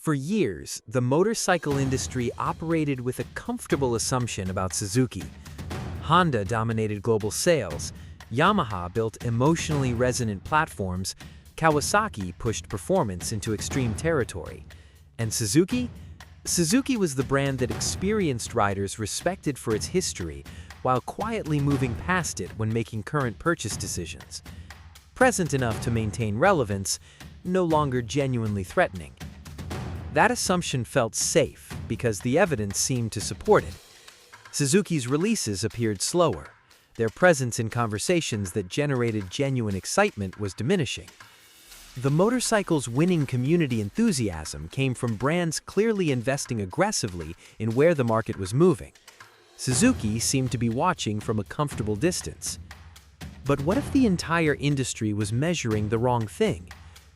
For years, the motorcycle industry operated with a comfortable assumption about Suzuki. Honda dominated global sales, Yamaha built emotionally resonant platforms, Kawasaki pushed performance into extreme territory. And Suzuki? Suzuki was the brand that experienced riders respected for its history while quietly moving past it when making current purchase decisions. Present enough to maintain relevance, no longer genuinely threatening. That assumption felt safe because the evidence seemed to support it. Suzuki's releases appeared slower. Their presence in conversations that generated genuine excitement was diminishing. The motorcycle's winning community enthusiasm came from brands clearly investing aggressively in where the market was moving. Suzuki seemed to be watching from a comfortable distance. But what if the entire industry was measuring the wrong thing?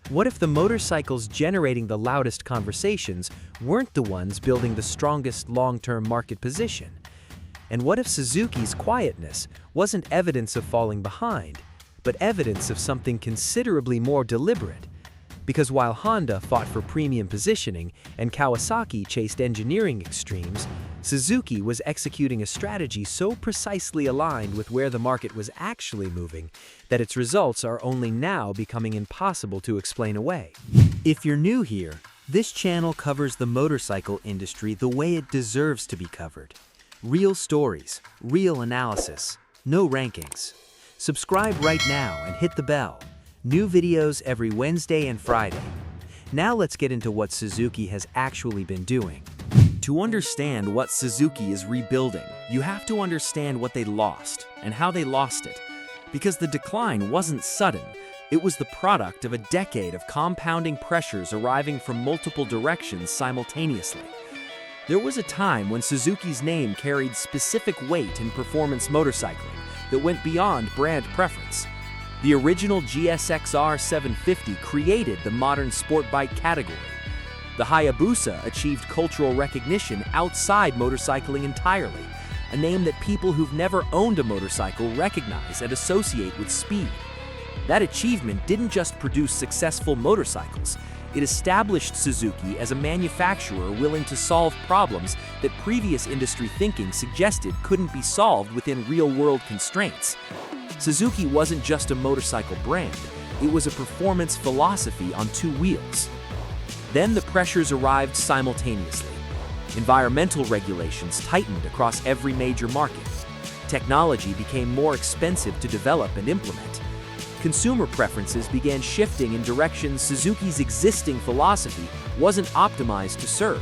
What if the motorcycles generating the loudest conversations weren't the ones building the strongest long-term market position? And what if Suzuki's quietness wasn't evidence of falling behind, but evidence of something considerably more deliberate? Because while Honda fought for premium positioning and Kawasaki chased engineering extremes, Suzuki was executing a strategy so precisely aligned with where the market was actually moving that its results are only now becoming impossible to explain away. If you're new here, this channel covers the motorcycle industry the way it deserves to be covered. Real stories, real analysis, no rankings. Subscribe right now and hit the bell. New videos every Wednesday and Friday. Now let's get into what Suzuki has actually been doing. To understand what Suzuki is rebuilding, you have to understand what they lost and how they lost it. Because the decline wasn't sudden, it was the product of a decade of compounding pressures arriving from multiple directions simultaneously. There was a time when Suzuki's name carried specific weight in performance motorcycling that went beyond brand preference. The original GSX-R 750 created the modern sport bike category. The Hayabusa achieved cultural recognition outside motorcycling entirely, a name that people who've never owned a motorcycle recognize and associate with speed. That achievement didn't just produce successful motorcycles, it established Suzuki as a manufacturer willing to solve problems that previous industry thinking suggested couldn't be solved within real-world constraints. Suzuki wasn't just a motorcycle brand, it was a performance philosophy on two wheels. Then the pressures arrived simultaneously. Environmental regulations tightened across every major market. Technology became more expensive to develop and implement. Consumer preferences began shifting in directions Suzuki's existing philosophy wasn't optimized to serve.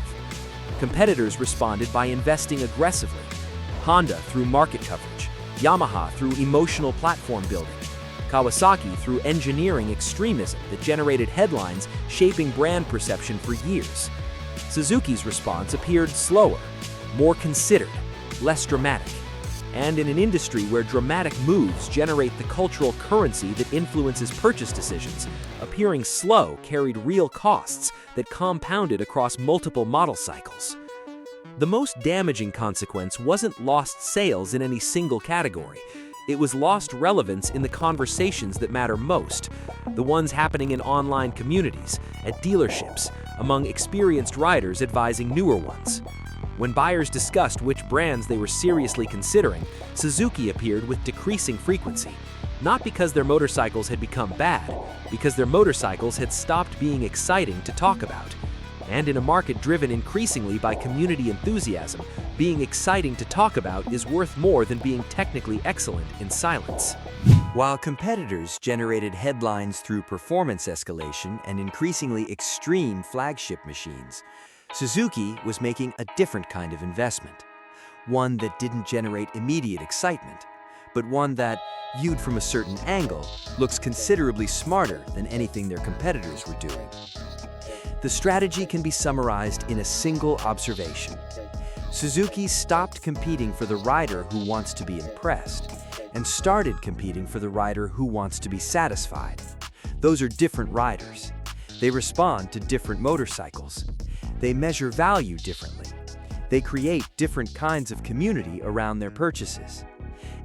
Competitors responded by investing aggressively. Honda through market coverage, Yamaha through emotional platform building, Kawasaki through engineering extremism that generated headlines shaping brand perception for years. Suzuki's response appeared slower, more considered, less dramatic. And in an industry where dramatic moves generate the cultural currency that influences purchase decisions, appearing slow carried real costs that compounded across multiple model cycles. The most damaging consequence wasn't lost sales in any single category. It was lost relevance in the conversations that matter most, the ones happening in online communities, at dealerships, among experienced riders advising newer ones. When buyers discussed which brands they were seriously considering, Suzuki appeared with decreasing frequency. Not because their motorcycles had become bad, because their motorcycles had stopped being exciting to talk about. And in a market driven increasingly by community enthusiasm, being exciting to talk about is worth more than being technically excellent in silence. While competitors generated headlines through performance escalation and increasingly extreme flagship machines, Suzuki was making a different kind of investment. One that didn't generate immediate excitement, but one that, viewed from a certain angle, looks considerably smarter than anything their competitors were doing. The strategy can be summarized in a single observation. Suzuki stopped competing for the rider who wants to be impressed and started competing for the rider who wants to be satisfied. Those are different riders. They respond to different motorcycles. They measure value differently. They create different kinds of community around their purchases.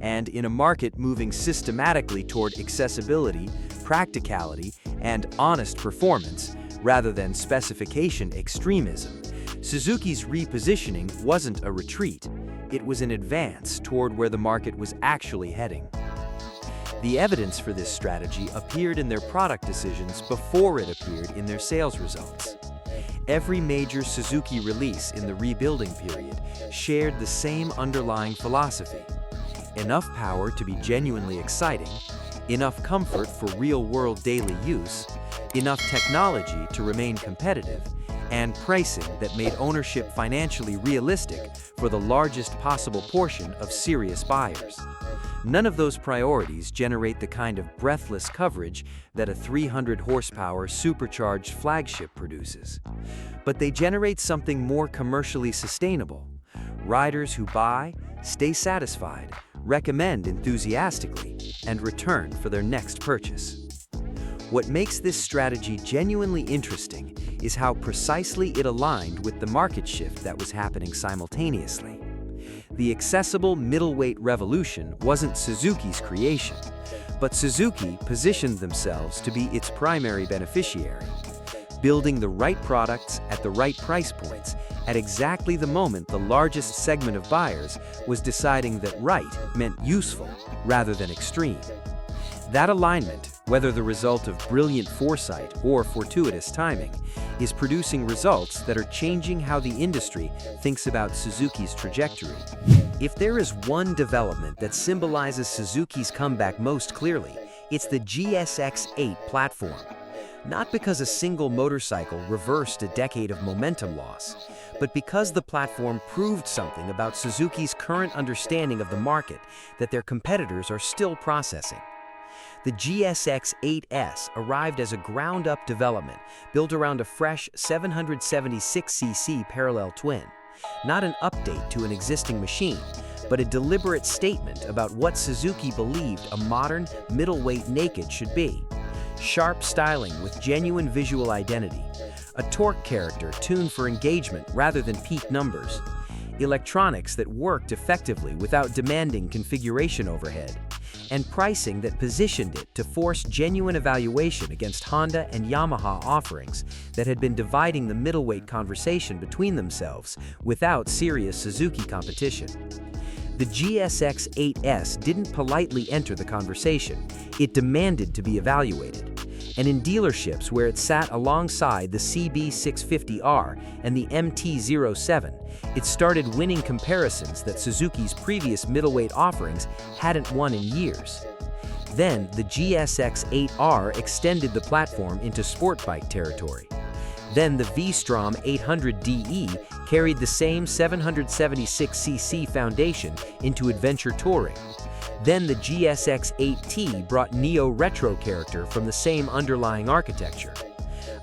And in a market moving systematically toward accessibility, practicality, and honest performance, rather than specification extremism, Suzuki's repositioning wasn't a retreat, it was an advance toward where the market was actually heading. The evidence for this strategy appeared in their product decisions before it appeared in their sales results. Every major Suzuki release in the rebuilding period shared the same underlying philosophy: enough power to be genuinely exciting, enough comfort for real-world daily use, enough technology to remain competitive, and pricing that made ownership financially realistic for the largest possible portion of serious buyers. None of those priorities generate the kind of breathless coverage that a 300-horsepower supercharged flagship produces. But they generate something more commercially sustainable. Riders who buy, stay satisfied, recommend enthusiastically, and return for their next purchase. What makes this strategy genuinely interesting is how precisely it aligned with the market shift that was happening simultaneously. The accessible middleweight revolution wasn't Suzuki's creation, but Suzuki positioned themselves to be its primary beneficiary, building the right products at the right price points at exactly the moment the largest segment of buyers was deciding that right meant useful rather than extreme. That alignment, whether the result of brilliant foresight or fortuitous timing, is producing results that are changing how the industry thinks about Suzuki's trajectory. If there is one development that symbolizes Suzuki's comeback most clearly, it's the GSX-8 platform. Not because a single motorcycle reversed a decade of momentum loss, but because the platform proved something about Suzuki's current understanding of the market that their competitors are still processing. The GSX-8S arrived as a ground-up development built around a fresh 776cc parallel twin. Not an update to an existing machine, but a deliberate statement about what Suzuki believed a modern, middleweight naked should be. Sharp styling with genuine visual identity, a torque character tuned for engagement rather than peak numbers, electronics that worked effectively without demanding configuration overhead, and pricing that positioned it to force genuine evaluation against Honda and Yamaha offerings that had been dividing the middleweight conversation between themselves without serious Suzuki competition. The GSX-8S didn't politely enter the conversation, it demanded to be evaluated. And in dealerships where it sat alongside the CB650R and the MT-07, it started winning comparisons that Suzuki's previous middleweight offerings hadn't won in years. Then, the GSX-8R extended the platform into sport bike territory. Then the V-Strom 800DE carried the same 776cc foundation into adventure touring. Then the GSX-8T brought neo-retro character from the same underlying architecture.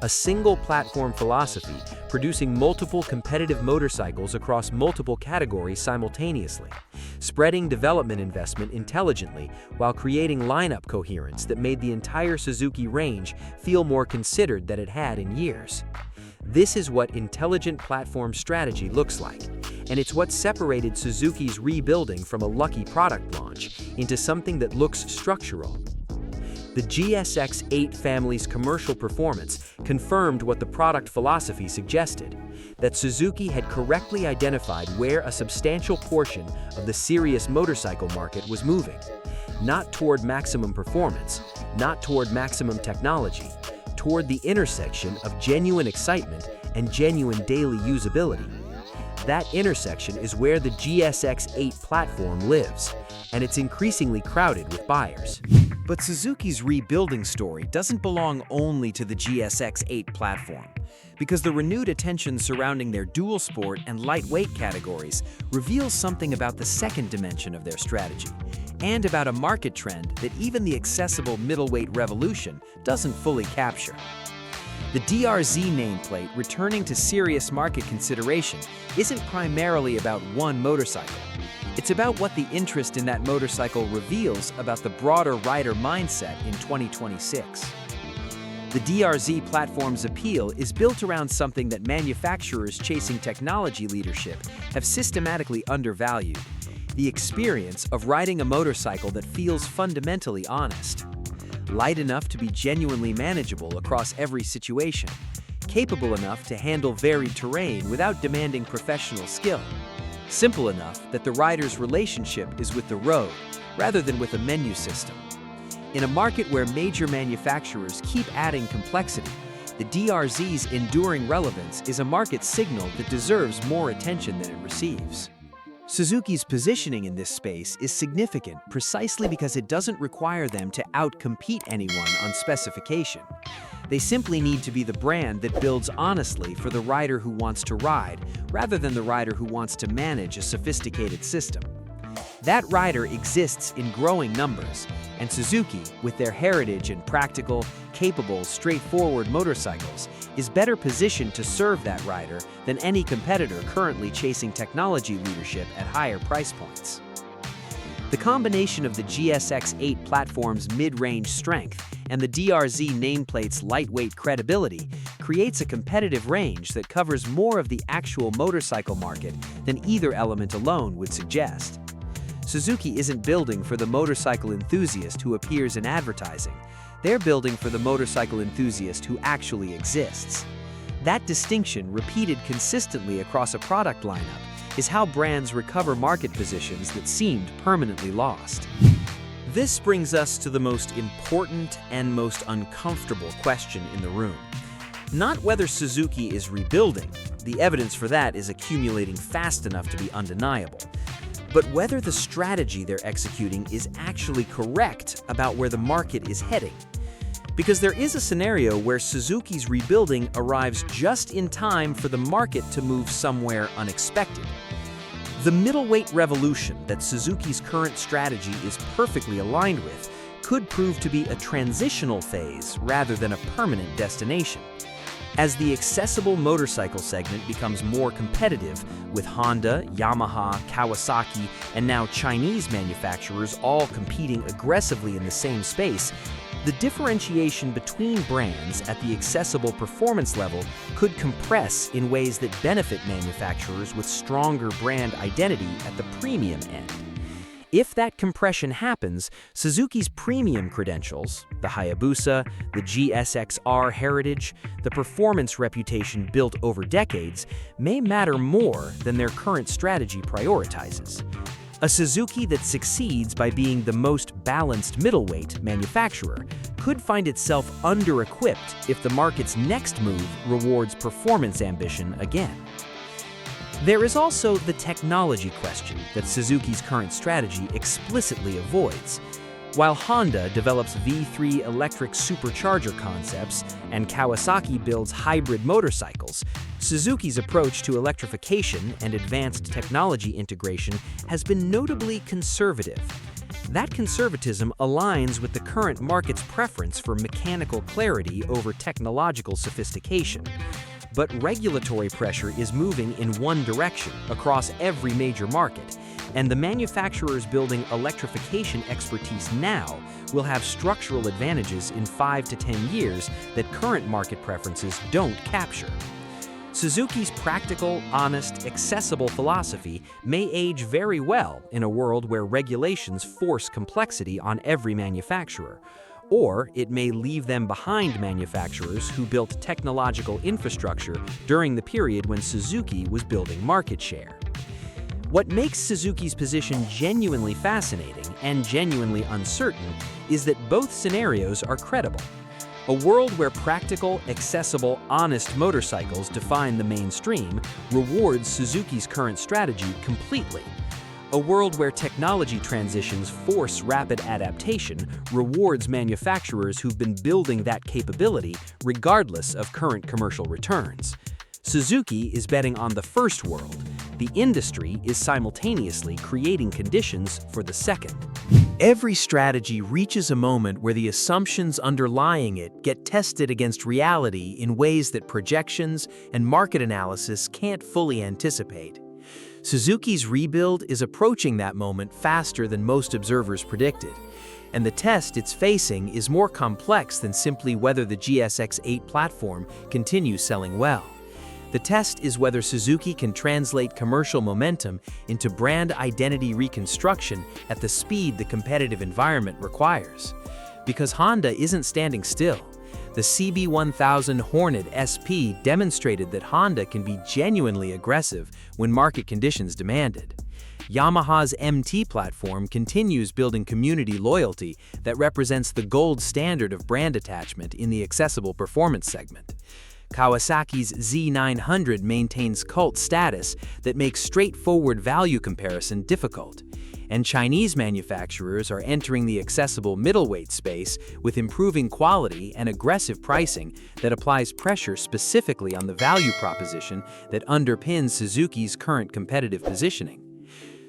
A single platform philosophy producing multiple competitive motorcycles across multiple categories simultaneously, spreading development investment intelligently while creating lineup coherence that made the entire Suzuki range feel more considered than it had in years. This is what intelligent platform strategy looks like, and it's what separated Suzuki's rebuilding from a lucky product launch into something that looks structural. The GSX-8 family's commercial performance confirmed what the product philosophy suggested, that Suzuki had correctly identified where a substantial portion of the serious motorcycle market was moving, not toward maximum performance, not toward maximum technology, toward the intersection of genuine excitement and genuine daily usability. That intersection is where the GSX-8 platform lives, and it's increasingly crowded with buyers. But Suzuki's rebuilding story doesn't belong only to the GSX-8 platform, because the renewed attention surrounding their dual sport and lightweight categories reveals something about the second dimension of their strategy, and about a market trend that even the accessible middleweight revolution doesn't fully capture. The DRZ nameplate returning to serious market consideration isn't primarily about one motorcycle. It's about what the interest in that motorcycle reveals about the broader rider mindset in 2026. The DRZ platform's appeal is built around something that manufacturers chasing technology leadership have systematically undervalued: the experience of riding a motorcycle that feels fundamentally honest. Light enough to be genuinely manageable across every situation, capable enough to handle varied terrain without demanding professional skill. Simple enough that the rider's relationship is with the road, rather than with a menu system. In a market where major manufacturers keep adding complexity, the DRZ's enduring relevance is a market signal that deserves more attention than it receives. Suzuki's positioning in this space is significant precisely because it doesn't require them to outcompete anyone on specification. They simply need to be the brand that builds honestly for the rider who wants to ride, rather than the rider who wants to manage a sophisticated system. That rider exists in growing numbers, and Suzuki, with their heritage in practical, capable, straightforward motorcycles, is better positioned to serve that rider than any competitor currently chasing technology leadership at higher price points. The combination of the GSX-8 platform's mid-range strength and the DRZ nameplate's lightweight credibility creates a competitive range that covers more of the actual motorcycle market than either element alone would suggest. Suzuki isn't building for the motorcycle enthusiast who appears in advertising. They're building for the motorcycle enthusiast who actually exists. That distinction, repeated consistently across a product lineup, is how brands recover market positions that seemed permanently lost. This brings us to the most important and most uncomfortable question in the room. Not whether Suzuki is rebuilding, the evidence for that is accumulating fast enough to be undeniable, but whether the strategy they're executing is actually correct about where the market is heading. Because there is a scenario where Suzuki's rebuilding arrives just in time for the market to move somewhere unexpected. The middleweight revolution that Suzuki's current strategy is perfectly aligned with could prove to be a transitional phase rather than a permanent destination. As the accessible motorcycle segment becomes more competitive, with Honda, Yamaha, Kawasaki, and now Chinese manufacturers all competing aggressively in the same space, the differentiation between brands at the accessible performance level could compress in ways that benefit manufacturers with stronger brand identity at the premium end. If that compression happens, Suzuki's premium credentials, the Hayabusa, the GSX-R heritage, the performance reputation built over decades, may matter more than their current strategy prioritizes. A Suzuki that succeeds by being the most balanced middleweight manufacturer could find itself under-equipped if the market's next move rewards performance ambition again. There is also the technology question that Suzuki's current strategy explicitly avoids. While Honda develops V3 electric supercharger concepts and Kawasaki builds hybrid motorcycles, Suzuki's approach to electrification and advanced technology integration has been notably conservative. That conservatism aligns with the current market's preference for mechanical clarity over technological sophistication. But regulatory pressure is moving in one direction across every major market, and the manufacturers building electrification expertise now will have structural advantages in 5 to 10 years that current market preferences don't capture. Suzuki's practical, honest, accessible philosophy may age very well in a world where regulations force complexity on every manufacturer, or it may leave them behind manufacturers who built technological infrastructure during the period when Suzuki was building market share. What makes Suzuki's position genuinely fascinating and genuinely uncertain is that both scenarios are credible. A world where practical, accessible, honest motorcycles define the mainstream rewards Suzuki's current strategy completely. A world where technology transitions force rapid adaptation rewards manufacturers who've been building that capability regardless of current commercial returns. Suzuki is betting on the first world. The industry is simultaneously creating conditions for the second. Every strategy reaches a moment where the assumptions underlying it get tested against reality in ways that projections and market analysis can't fully anticipate. Suzuki's rebuild is approaching that moment faster than most observers predicted, and the test it's facing is more complex than simply whether the GSX-8 platform continues selling well. The test is whether Suzuki can translate commercial momentum into brand identity reconstruction at the speed the competitive environment requires. Because Honda isn't standing still. The CB1000 Hornet SP demonstrated that Honda can be genuinely aggressive when market conditions demand it. Yamaha's MT platform continues building community loyalty that represents the gold standard of brand attachment in the accessible performance segment. Kawasaki's Z900 maintains cult status that makes straightforward value comparison difficult. And Chinese manufacturers are entering the accessible middleweight space with improving quality and aggressive pricing that applies pressure specifically on the value proposition that underpins Suzuki's current competitive positioning.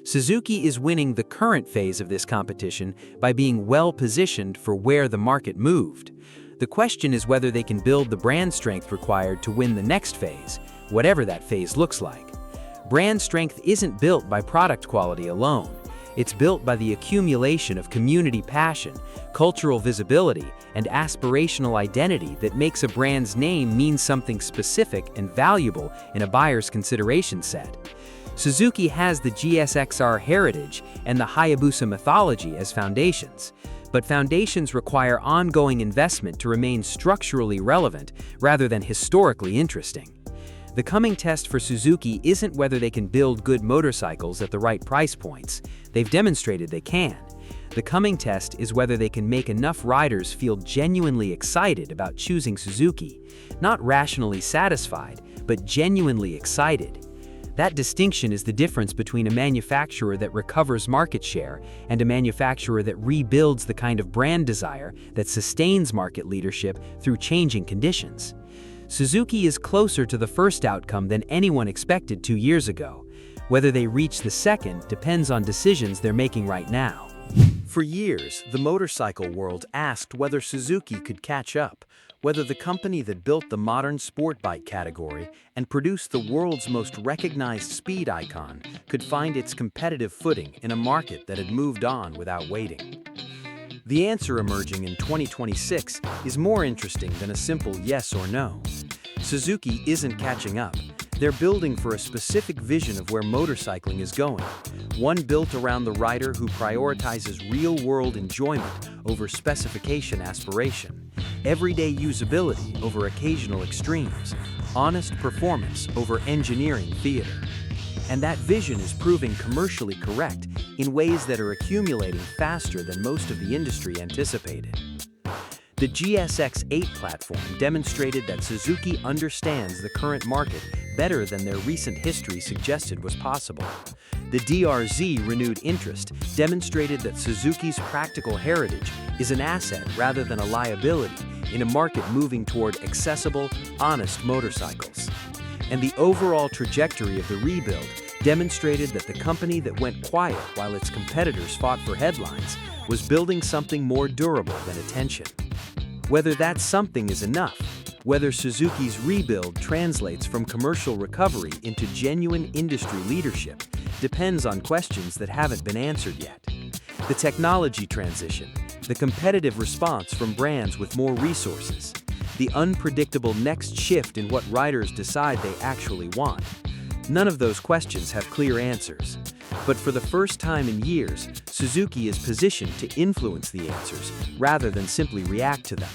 Suzuki is winning the current phase of this competition by being well-positioned for where the market moved. The question is whether they can build the brand strength required to win the next phase, whatever that phase looks like. Brand strength isn't built by product quality alone. It's built by the accumulation of community passion, cultural visibility, and aspirational identity that makes a brand's name mean something specific and valuable in a buyer's consideration set. Suzuki has the GSX-R heritage and the Hayabusa mythology as foundations. But foundations require ongoing investment to remain structurally relevant rather than historically interesting. The coming test for Suzuki isn't whether they can build good motorcycles at the right price points. They've demonstrated they can. The coming test is whether they can make enough riders feel genuinely excited about choosing Suzuki, not rationally satisfied, but genuinely excited. That distinction is the difference between a manufacturer that recovers market share and a manufacturer that rebuilds the kind of brand desire that sustains market leadership through changing conditions. Suzuki is closer to the first outcome than anyone expected 2 years ago. Whether they reach the second depends on decisions they're making right now. For years, the motorcycle world asked whether Suzuki could catch up, whether the company that built the modern sport bike category and produced the world's most recognized speed icon could find its competitive footing in a market that had moved on without waiting. The answer emerging in 2026 is more interesting than a simple yes or no. Suzuki isn't catching up. They're building for a specific vision of where motorcycling is going, one built around the rider who prioritizes real-world enjoyment over specification aspiration, everyday usability over occasional extremes, honest performance over engineering theater. And that vision is proving commercially correct in ways that are accumulating faster than most of the industry anticipated. The GSX-8 platform demonstrated that Suzuki understands the current market better than their recent history suggested was possible. The DRZ renewed interest demonstrated that Suzuki's practical heritage is an asset rather than a liability in a market moving toward accessible, honest motorcycles. And the overall trajectory of the rebuild demonstrated that the company that went quiet while its competitors fought for headlines was building something more durable than attention. Whether that something is enough, whether Suzuki's rebuild translates from commercial recovery into genuine industry leadership, depends on questions that haven't been answered yet. The technology transition, the competitive response from brands with more resources, the unpredictable next shift in what riders decide they actually want. None of those questions have clear answers. But for the first time in years, Suzuki is positioned to influence the answers rather than simply react to them.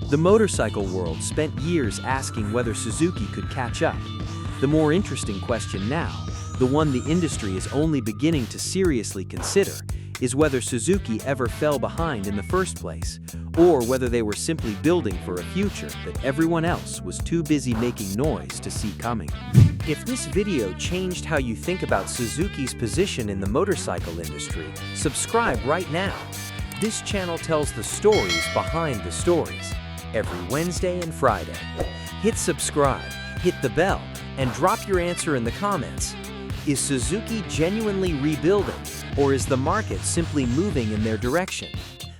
The motorcycle world spent years asking whether Suzuki could catch up. The more interesting question now, the one the industry is only beginning to seriously consider, is whether Suzuki ever fell behind in the first place, or whether they were simply building for a future that everyone else was too busy making noise to see coming. If this video changed how you think about Suzuki's position in the motorcycle industry, subscribe right now. This channel tells the stories behind the stories, every Wednesday and Friday. Hit subscribe, hit the bell, and drop your answer in the comments. Is Suzuki genuinely rebuilding, or is the market simply moving in their direction?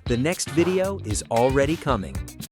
The next video is already coming.